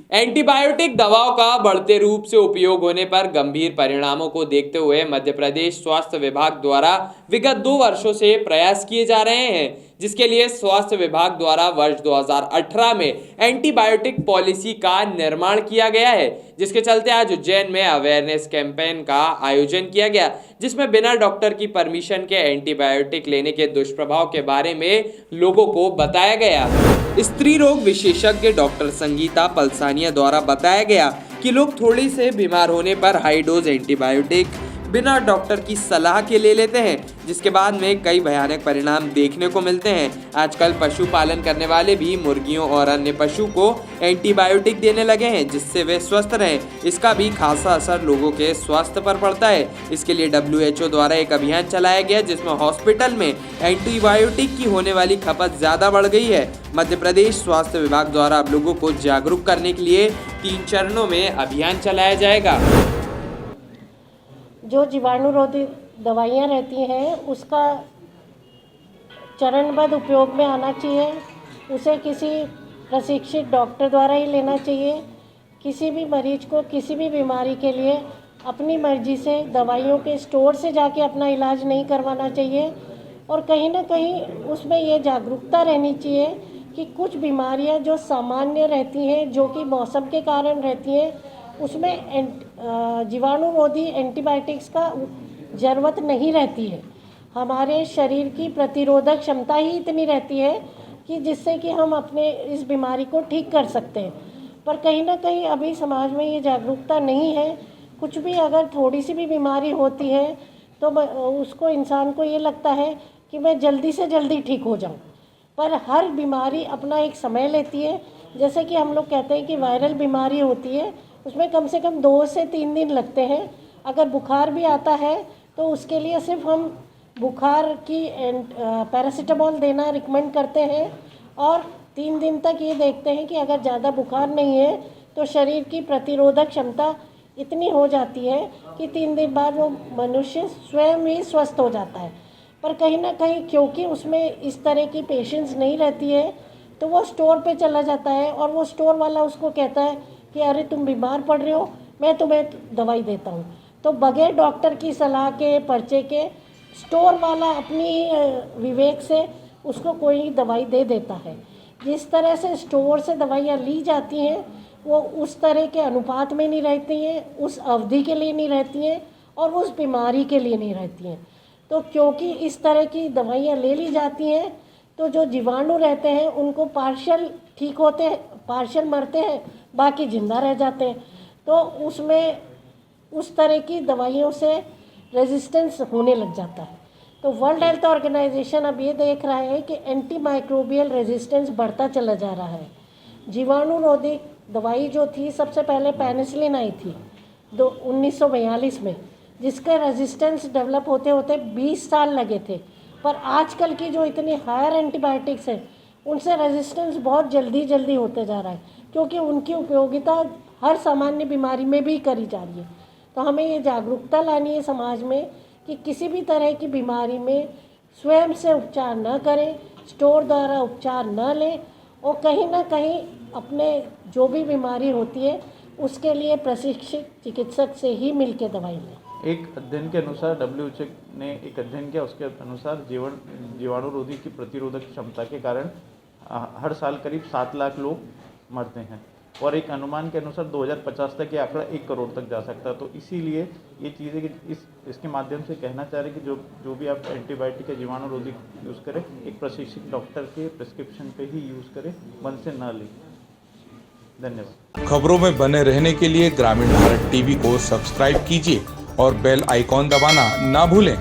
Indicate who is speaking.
Speaker 1: Antibiotic दवाओं का बढ़ते रूप से उपयोग होने पर गंभीर परिणामों को देखते हुए मध्य प्रदेश स्वास्थ्य विभाग द्वारा विगत 2 वर्षों से प्रयास किए जा रहे हैं, जिसके लिए स्वास्थ्य विभाग द्वारा वर्ष 2018 में एंटीबायोटिक पॉलिसी का निर्माण किया गया है, जिसके चलते आज उज्जैन में अवेयरनेस कैंपेन का आयोजन किया गया, जिसमें बिना डॉक्टर की परमिशन के एंटीबायोटिक लेने के दुष्प्रभाव के बारे में लोगों को बताया गया। स्त्री रोग विशेषज्ञ डॉक्टर संगीता पलसानिया द्वारा बताया गया कि लोग थोड़ी से बीमार होने पर हाई डोज एंटीबायोटिक बिना डॉक्टर की सलाह के ले लेते हैं, जिसके बाद में कई भयानक परिणाम देखने को मिलते हैं। आजकल पशुपालन करने वाले भी मुर्गियों और अन्य पशु को एंटीबायोटिक देने लगे हैं, जिससे वे स्वस्थ रहें। इसका भी खासा असर लोगों के स्वास्थ्य पर पड़ता है। इसके लिए WHO द्वारा एक अभियान चलाया गया, जिसमें हॉस्पिटल में एंटीबायोटिक की होने वाली खपत ज़्यादा बढ़ गई है। मध्य प्रदेश स्वास्थ्य विभाग द्वारा अब लोगों को जागरूक करने के लिए 3 चरणों में अभियान चलाया जाएगा।
Speaker 2: जो जीवाणुरोधी दवाइयाँ रहती हैं उसका चरणबद्ध उपयोग में आना चाहिए। उसे किसी प्रशिक्षित डॉक्टर द्वारा ही लेना चाहिए। किसी भी मरीज को किसी भी बीमारी के लिए अपनी मर्जी से दवाइयों के स्टोर से जाके अपना इलाज नहीं करवाना चाहिए। और कहीं ना कहीं उसमें ये जागरूकता रहनी चाहिए कि कुछ बीमारियां जो सामान्य रहती हैं, जो कि मौसम के कारण रहती हैं, उसमें जीवाणुरोधी एंटीबायोटिक्स का ज़रूरत नहीं रहती है। हमारे शरीर की प्रतिरोधक क्षमता ही इतनी रहती है कि जिससे कि हम अपने इस बीमारी को ठीक कर सकते हैं। पर कहीं ना कहीं अभी समाज में ये जागरूकता नहीं है। कुछ भी अगर थोड़ी सी भी बीमारी होती है तो उसको इंसान को ये लगता है कि मैं जल्दी से जल्दी ठीक हो जाऊं। पर हर बीमारी अपना एक समय लेती है। जैसे कि हम लोग कहते हैं कि वायरल बीमारी होती है, उसमें कम से कम 2 से 3 दिन लगते हैं। अगर बुखार भी आता है तो उसके लिए सिर्फ हम बुखार की पैरासीटामोल देना रिकमेंड करते हैं और 3 दिन तक ये देखते हैं कि अगर ज़्यादा बुखार नहीं है तो शरीर की प्रतिरोधक क्षमता इतनी हो जाती है कि 3 दिन बाद वो मनुष्य स्वयं ही स्वस्थ हो जाता है। पर कहीं ना कहीं क्योंकि उसमें इस तरह की पेशेंस नहीं रहती है तो वो स्टोर पे चला जाता है और वो स्टोर वाला उसको कहता है कि अरे तुम बीमार पड़ रहे हो, मैं तुम्हें दवाई देता हूँ। तो बगैर डॉक्टर की सलाह के, पर्चे के, स्टोर वाला अपनी विवेक से उसको कोई दवाई दे देता है। जिस तरह से स्टोर से दवाइयाँ ली जाती हैं वो उस तरह के अनुपात में नहीं रहती हैं, उस अवधि के लिए नहीं रहती हैं और उस बीमारी के लिए नहीं रहती हैं। तो क्योंकि इस तरह की दवाइयाँ ले ली जाती हैं तो जो जीवाणु रहते हैं उनको पार्शियल ठीक होते हैं, पार्शियल मरते हैं, बाकी जिंदा रह जाते हैं। तो उसमें उस तरह की दवाइयों से रेजिस्टेंस होने लग जाता है। तो वर्ल्ड हेल्थ ऑर्गेनाइजेशन अब ये देख रहा है कि एंटी माइक्रोबियल रेजिस्टेंस बढ़ता चला जा रहा है। जीवाणुरोधी दवाई जो थी, सबसे पहले पेनिसिलिन आई थी 1942 में, जिसके रेजिस्टेंस डेवलप होते होते 20 साल लगे थे। पर आजकल की जो इतनी हायर एंटीबायोटिक्स हैं उनसे रेजिस्टेंस बहुत जल्दी होते जा रहा है, क्योंकि उनकी उपयोगिता हर सामान्य बीमारी में भी करी जा रही है। तो हमें ये जागरूकता लानी है समाज में कि किसी भी तरह की बीमारी में स्वयं से उपचार न करें, स्टोर द्वारा उपचार न लें और कहीं ना कहीं अपने जो भी बीमारी होती है उसके लिए प्रशिक्षित चिकित्सक से ही मिलकर दवाई लें।
Speaker 3: एक अध्ययन के अनुसार WHO ने एक अध्ययन किया, उसके अनुसार जीवाणुरोधी की प्रतिरोधक क्षमता के कारण हर साल करीब 7 लाख लोग मरते हैं और एक अनुमान के अनुसार 2050 तक ये आंकड़ा 1 करोड़ तक जा सकता है। तो इसीलिए ये चीज़ें कि इसके माध्यम से कहना चाह रहे हैं कि जो भी आप एंटीबायोटिक या जीवाणुरोधी यूज़ करें, एक प्रशिक्षित डॉक्टर के प्रिस्क्रिप्शन पे ही यूज़ करें, मन से ना लें। धन्यवाद।
Speaker 4: खबरों में बने रहने के लिए ग्रामीण भारत टीवी को सब्सक्राइब कीजिए और बेल आइकॉन दबाना ना भूलें।